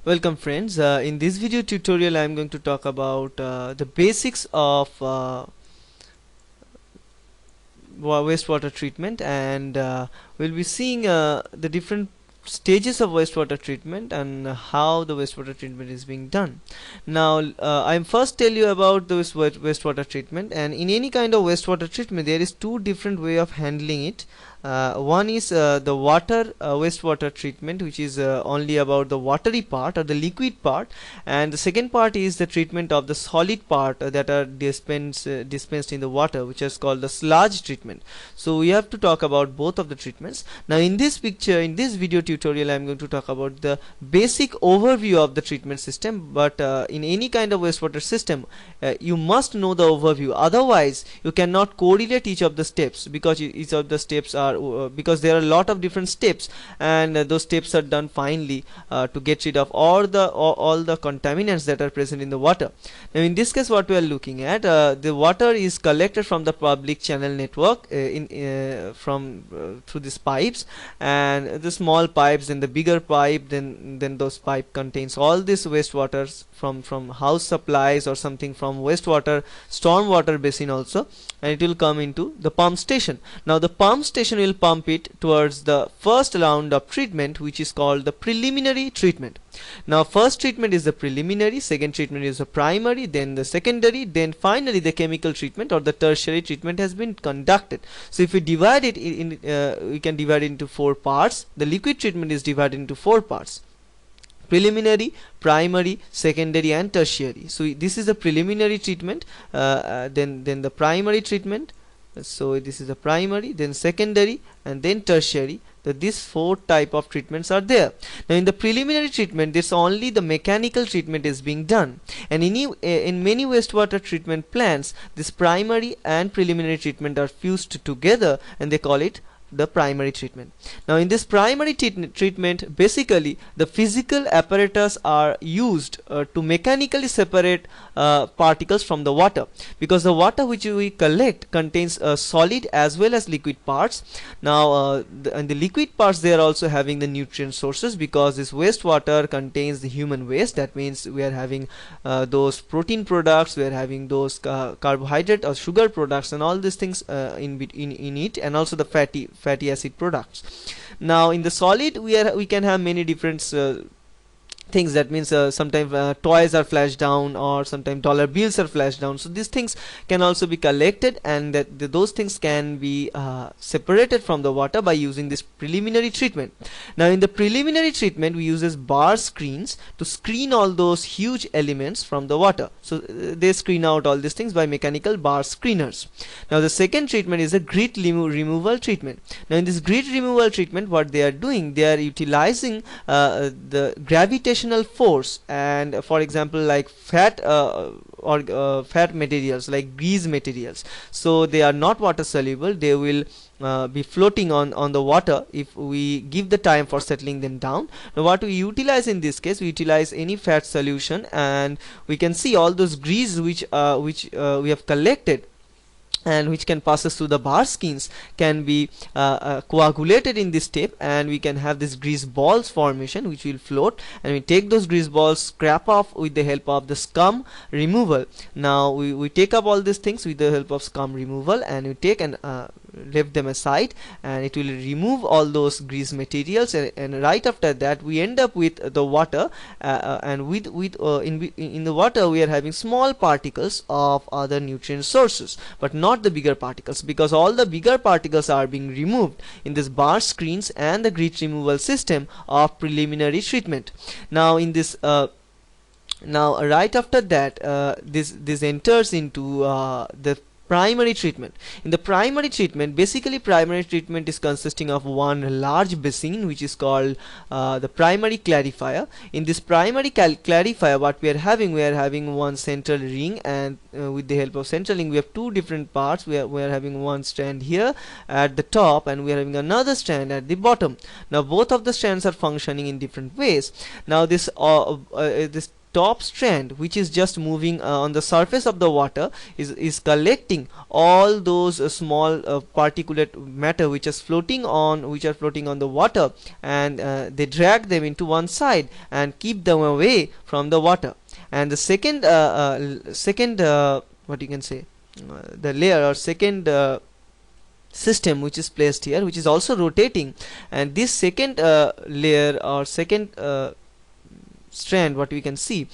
Welcome friends. In this video tutorial I am going to talk about the basics of wastewater treatment, and we'll be seeing the different stages of wastewater treatment and how the wastewater treatment is being done. Now I'm first tell you about this wastewater treatment, and in any kind of wastewater treatment there is two different way of handling it. One is the wastewater treatment, which is only about the watery part or the liquid part, and the second part is the treatment of the solid part that are dispensed in the water, which is called the sludge treatment. So we have to talk about both of the treatments. Now in this video tutorial I am going to talk about the basic overview of the treatment system, but in any kind of wastewater system you must know the overview, otherwise you cannot correlate each of the steps, because each of the steps are because there are a lot of different steps, and those steps are done finely to get rid of all the contaminants that are present in the water. Now in this case what we are looking at, the water is collected from the public channel network through these pipes, and the small pipes and the bigger pipe, then those pipe contains all this wastewaters from house supplies or something from wastewater stormwater basin also, and it will come into the pump station. Now the pump station will pump it towards the first round of treatment, which is called the preliminary treatment. Now first treatment is the preliminary, second treatment is the primary, then the secondary, then finally the chemical treatment or the tertiary treatment has been conducted. So if we divide it in we can divide it into four parts. The liquid treatment is divided into four parts: preliminary, primary, secondary and tertiary. So this is the preliminary treatment, then the primary treatment. So this is the primary, then secondary and then tertiary. These four type of treatments are there. Now in the preliminary treatment, this only the mechanical treatment is being done, and in many wastewater treatment plants this primary and preliminary treatment are fused together and they call it the primary treatment. Now in this primary treatment, basically the physical apparatus are used to mechanically separate particles from the water, because the water which we collect contains solid as well as liquid parts. Now in the liquid parts they are also having the nutrient sources, because this wastewater contains the human waste. That means we are having those protein products, we are having those carbohydrate or sugar products and all these things in it, and also the fatty acid products. Now in the solid we can have many different things. That means sometimes toys are flashed down, or sometimes dollar bills are flashed down. So these things can also be collected, and those things can be separated from the water by using this preliminary treatment. Now in the preliminary treatment we use bar screens to screen all those huge elements from the water. So they screen out all these things by mechanical bar screeners. Now the second treatment is the grit removal treatment. Now in this grit removal treatment, what they are doing, they are utilizing the gravitational force, and for example like fat fat materials like grease materials. So they are not water soluble, they will be floating on the water if we give the time for settling them down. Now what we utilize in this case, we utilize any fat solution, and we can see all those grease which we have collected and which can passes through the bar skins can be coagulated in this tape, and we can have this grease balls formation which will float, and we take those grease balls, scrap off with the help of the scum removal. Now we take up all these things with the help of scum removal, and we take and left them aside, and it will remove all those grease materials, and right after that we end up with the water, and in the water we are having small particles of other nutrient sources, but not the bigger particles, because all the bigger particles are being removed in this bar screens and the grit removal system of preliminary treatment. Now in this now right after that this enters into the primary treatment. In the primary treatment, basically primary treatment is consisting of one large basin which is called the primary clarifier. In this primary clarifier, what we are having one central ring, and with the help of central ring we have two different parts. We are having one strand here at the top, and we are having another strand at the bottom. Now both of the strands are functioning in different ways. Now this top strand, which is just moving on the surface of the water, is collecting all those small particulate matter which are floating on the water, and they drag them into one side and keep them away from the water. And the second what you can say, the layer or second system which is placed here, which is also rotating, and this second layer or second strand, what we can see